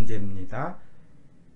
문제입니다.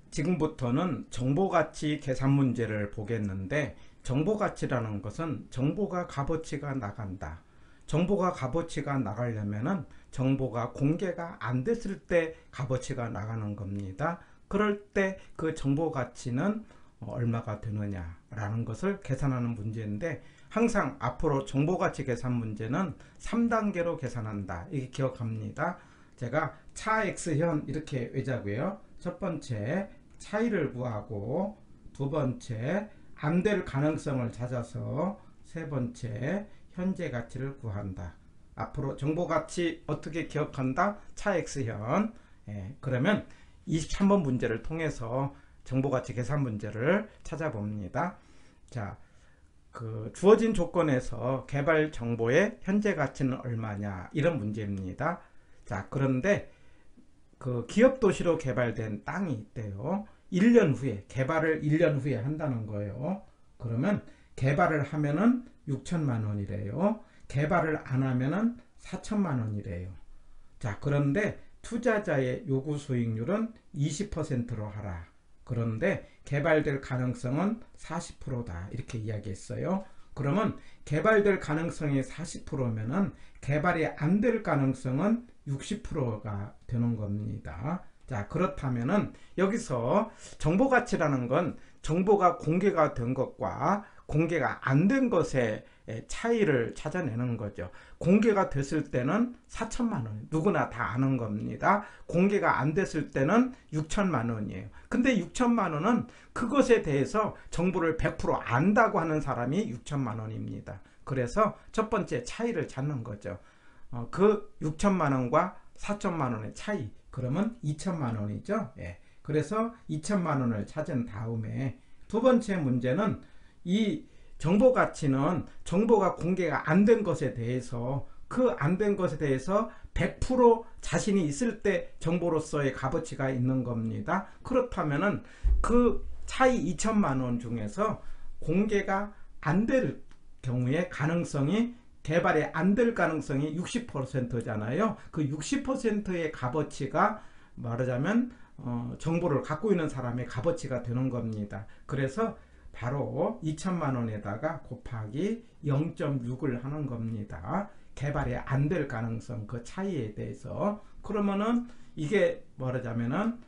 지금부터는 정보가치 계산 문제를 보겠는데, 정보가치라는 것은 정보가 값어치가 나간다. 정보가 값어치가 나가려면은 정보가 공개가 안 됐을 때 값어치가 나가는 겁니다. 그럴 때 그 정보가치는 얼마가 되느냐 라는 것을 계산하는 문제인데, 항상 앞으로 정보가치 계산 문제는 3단계로 계산한다, 이게 기억합니다. 제가 차 X현 이렇게 외자고요. 첫 번째 차이를 구하고, 두 번째 안 될 가능성을 찾아서, 세 번째 현재 가치를 구한다. 앞으로 정보가치 어떻게 기억한다? 차 X현. 그러면 23번 문제를 통해서 정보가치 계산 문제를 찾아봅니다. 자, 주어진 조건에서 개발 정보의 현재 가치는 얼마냐, 이런 문제입니다. 자, 그런데 기업 도시로 개발된 땅이 있대요. 1년 후에, 개발을 1년 후에 한다는 거예요. 그러면 개발을 하면은 6천만 원이래요. 개발을 안 하면은 4천만 원이래요. 자, 그런데 투자자의 요구 수익률은 20%로 하라. 그런데 개발될 가능성은 40%다. 이렇게 이야기했어요. 그러면 개발될 가능성이 40%면은 개발이 안 될 가능성은 60%가 되는 겁니다. 자, 그렇다면은 여기서 정보가치라는 건 정보가 공개가 된 것과 공개가 안 된 것의 차이를 찾아내는 거죠. 공개가 됐을 때는 4천만 원, 누구나 다 아는 겁니다. 공개가 안 됐을 때는 6천만 원이에요. 근데 6천만 원은 그것에 대해서 정보를 100% 안다고 하는 사람이 6천만 원입니다. 그래서 첫 번째 차이를 찾는 거죠. 그 6천만 원과 4천만 원의 차이, 그러면 2천만 원이죠. 그래서 2천만 원을 찾은 다음에, 두 번째 문제는 이 정보가치는 정보가 공개가 안 된 것에 대해서, 그 안 된 것에 대해서 100% 자신이 있을 때 정보로서의 값어치가 있는 겁니다. 그렇다면은 그 차이 2천만 원 중에서 공개가 안 될 경우에 가능성이, 개발이 안 될 가능성이 60%잖아요. 그 60%의 값어치가 말하자면 정보를 갖고 있는 사람의 값어치가 되는 겁니다. 그래서 바로 2천만 원에다가 곱하기 0.6을 하는 겁니다. 개발이 안 될 가능성, 그 차이에 대해서. 그러면은 이게 말하자면은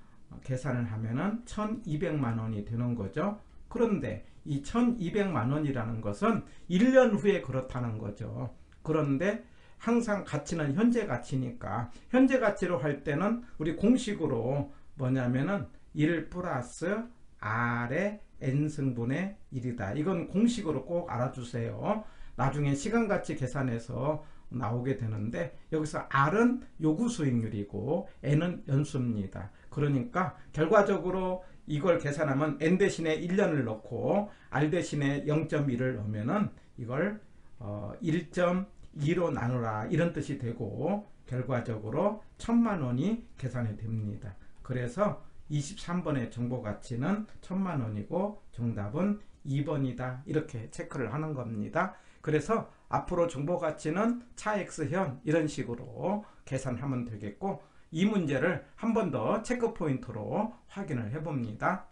계산을 하면은 1200만 원이 되는 거죠. 그런데 이 1200만 원이라는 것은 1년 후에 그렇다는 거죠. 그런데 항상 가치는 현재 가치니까, 현재 가치로 할 때는 우리 공식으로 뭐냐면은 1 플러스 R의 N승분의 1이다. 이건 공식으로 꼭 알아주세요. 나중에 시간가치 계산에서 나오게 되는데, 여기서 R은 요구 수익률이고 N은 연수입니다. 그러니까 결과적으로 이걸 계산하면 N 대신에 1년을 넣고 R 대신에 0.1을 넣으면은 이걸 1.2로 나누라, 이런 뜻이 되고, 결과적으로 1000만 원이 계산이 됩니다. 그래서 23번의 정보가치는 1000만 원이고 정답은 2번이다. 이렇게 체크를 하는 겁니다. 그래서 앞으로 정보가치는 차 X현, 이런 식으로 계산하면 되겠고, 이 문제를 한 번 더 체크 포인트로 확인을 해 봅니다.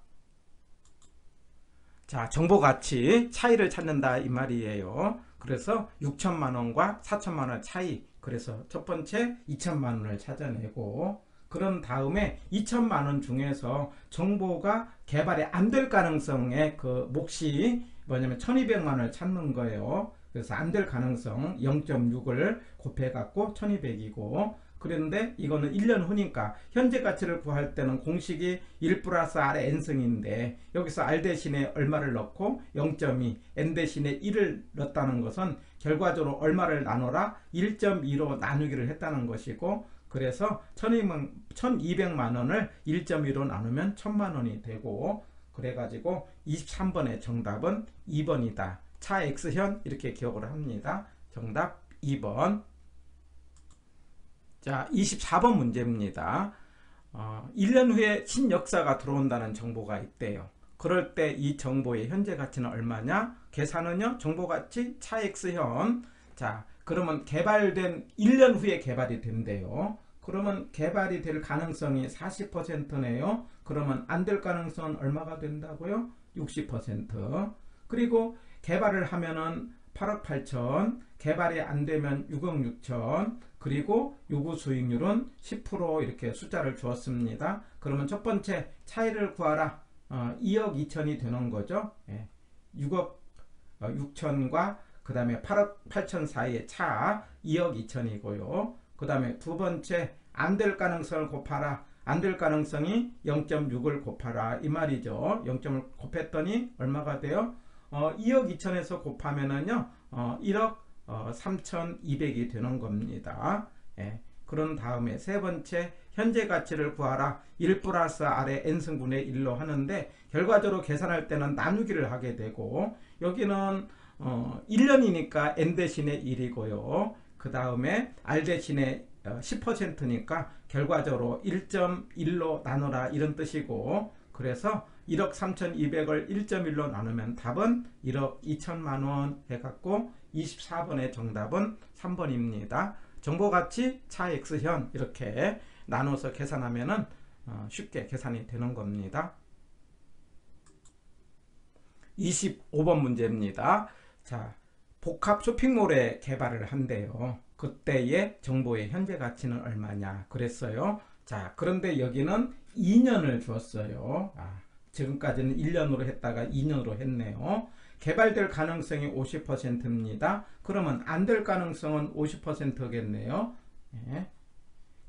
자, 정보가치 차이를 찾는다, 이 말이에요. 그래서 6천만 원과 4천만 원 차이, 그래서 첫 번째 2천만 원을 찾아내고, 그런 다음에 2천만 원 중에서 정보가 개발이 안 될 가능성의 그 몫이 뭐냐면 1200만 원을 찾는 거예요. 그래서 안 될 가능성 0.6을 곱해 갖고 1200이고, 그런데 이거는 1년 후니까 현재 가치를 구할 때는 공식이 1 플러스 R의 N승인데, 여기서 R 대신에 얼마를 넣고 0.2, N 대신에 1을 넣었다는 것은 결과적으로 얼마를 나눠라, 1.2로 나누기를 했다는 것이고, 그래서 1200만 원을 1.2로 나누면 1000만 원이 되고, 그래가지고 23번의 정답은 2번이다. 차 X현, 이렇게 기억을 합니다. 정답 2번. 자, 24번 문제입니다. 1년 후에 신역사가 들어온다는 정보가 있대요. 그럴 때 이 정보의 현재 가치는 얼마냐? 계산은요, 정보가치 차 X현. 자, 그러면 개발된 1년 후에 개발이 된대요. 그러면 개발이 될 가능성이 40%네요. 그러면 안 될 가능성은 얼마가 된다고요? 60%. 그리고 개발을 하면은 8억 8천, 개발이 안 되면 6억 6천, 그리고 요구 수익률은 10% 이렇게 숫자를 주었습니다. 그러면 첫 번째 차이를 구하라. 2억 2천이 되는 거죠. 6억 6천과 그 다음에 8억 8천 사이의 차 2억 2천이고요. 그 다음에 두 번째 안 될 가능성을 곱하라. 안 될 가능성이 0.6을 곱하라 이 말이죠. 0점을 곱했더니 얼마가 돼요? 2억 2천에서 곱하면은요 1억 3,200이 되는 겁니다. 그런 다음에 세 번째 현재 가치를 구하라. 1 플러스 R의 n승분의 1로 하는데 결과적으로 계산할 때는 나누기를 하게 되고 여기는 1년이니까 n 대신에 1이고요. 그 다음에 R 대신에 10%니까 결과적으로 1.1로 나누라 이런 뜻이고, 그래서 1억 3,200을 1.1로 나누면 답은 1억 2천만원 해갖고 24번의 정답은 3번입니다. 정보가치 차 X현 이렇게 나눠서 계산하면은 쉽게 계산이 되는 겁니다. 25번 문제입니다. 자, 복합 쇼핑몰에 개발을 한대요. 그때의 정보의 현재 가치는 얼마냐 그랬어요. 자, 그런데 여기는 2년을 주었어요. 지금까지는 1년으로 했다가 2년으로 했네요. 개발될 가능성이 50%입니다. 그러면 안 될 가능성은 50%겠네요.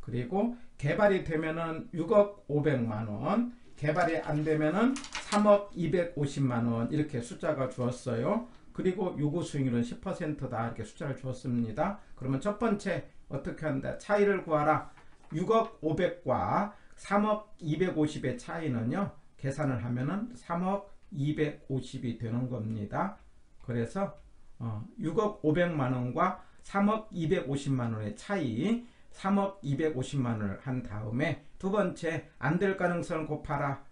그리고 개발이 되면은 6억 500만원, 개발이 안 되면은 3억 250만원 이렇게 숫자가 주었어요. 그리고 요구 수익률은 10%다 이렇게 숫자를 주었습니다. 그러면 첫 번째 어떻게 한다? 차이를 구하라. 6억 500과 3억 250의 차이는요, 계산을 하면은 3억 250이 되는 겁니다. 그래서 6억 500만원과 3억 250만원의 차이 3억 250만원을 한 다음에 두 번째 안 될 가능성을 곱하라.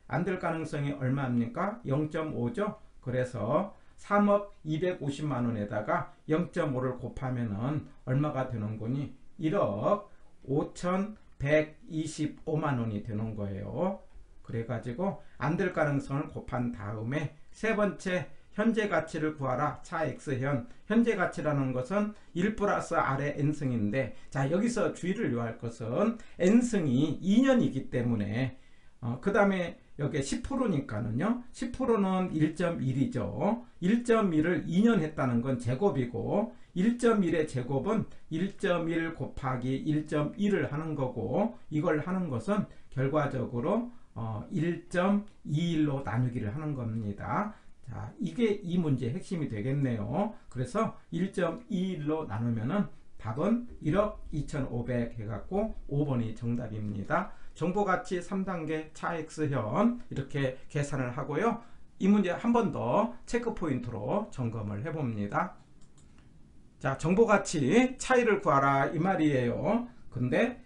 안 될 가능성이 얼마입니까? 0.5죠. 그래서 3억 250만원에다가 0.5를 곱하면은 얼마가 되는 거니? 1억 5,125만원이 되는 거예요. 그래가지고 안 될 가능성을 곱한 다음에 세 번째 현재 가치를 구하라. 차 X현. 현재 가치라는 것은 1 플러스 R의 n승인데, 자, 여기서 주의를 요할 것은 n승이 2년이기 때문에 그 다음에 여기 10%니까는요 10%는 1.1이죠 1.1을 2년 했다는 건 제곱이고 1.1의 제곱은 1.1 곱하기 1.1을 하는 거고, 이걸 하는 것은 결과적으로 1.21로 나누기를 하는 겁니다. 자, 이게 이 문제의 핵심이 되겠네요. 그래서 1.21로 나누면은 답은 1억 2,500 해갖고 5번이 정답입니다. 정보가치 3단계 차 X현 이렇게 계산을 하고요. 이 문제 한 번 더 체크 포인트로 점검을 해봅니다. 자, 정보가치 차이를 구하라 이 말이에요. 근데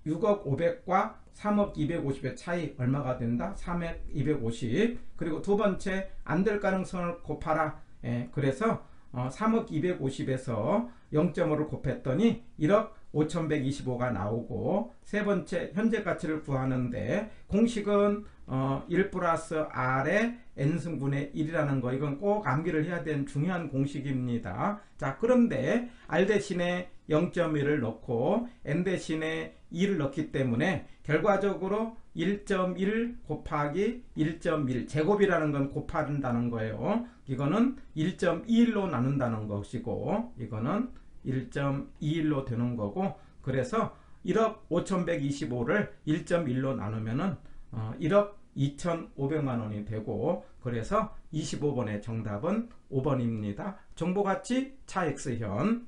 6억 500과 3억 250의 차이 얼마가 된다? 3억 250. 그리고 두 번째 안 될 가능성을 곱하라. 그래서 3억 250에서 0.5를 곱했더니 1억 5,125가 나오고, 세 번째 현재 가치를 구하는데 공식은 1 플러스 R의 n승분의 1이라는 거, 이건 꼭 암기를 해야 되는 중요한 공식입니다. 자, 그런데 R 대신에 0.1을 넣고 n 대신에 2를 넣기 때문에 결과적으로 1.1 곱하기 1.1 제곱이라는 건 곱한다는 거예요. 이거는 1.21로 나눈다는 것이고 이거는 1.21로 되는 거고, 그래서 1억 5,125를 1.1로 나누면은 1억 2,500만원이 되고, 그래서 25번의 정답은 5번입니다. 정보가치 차 X현.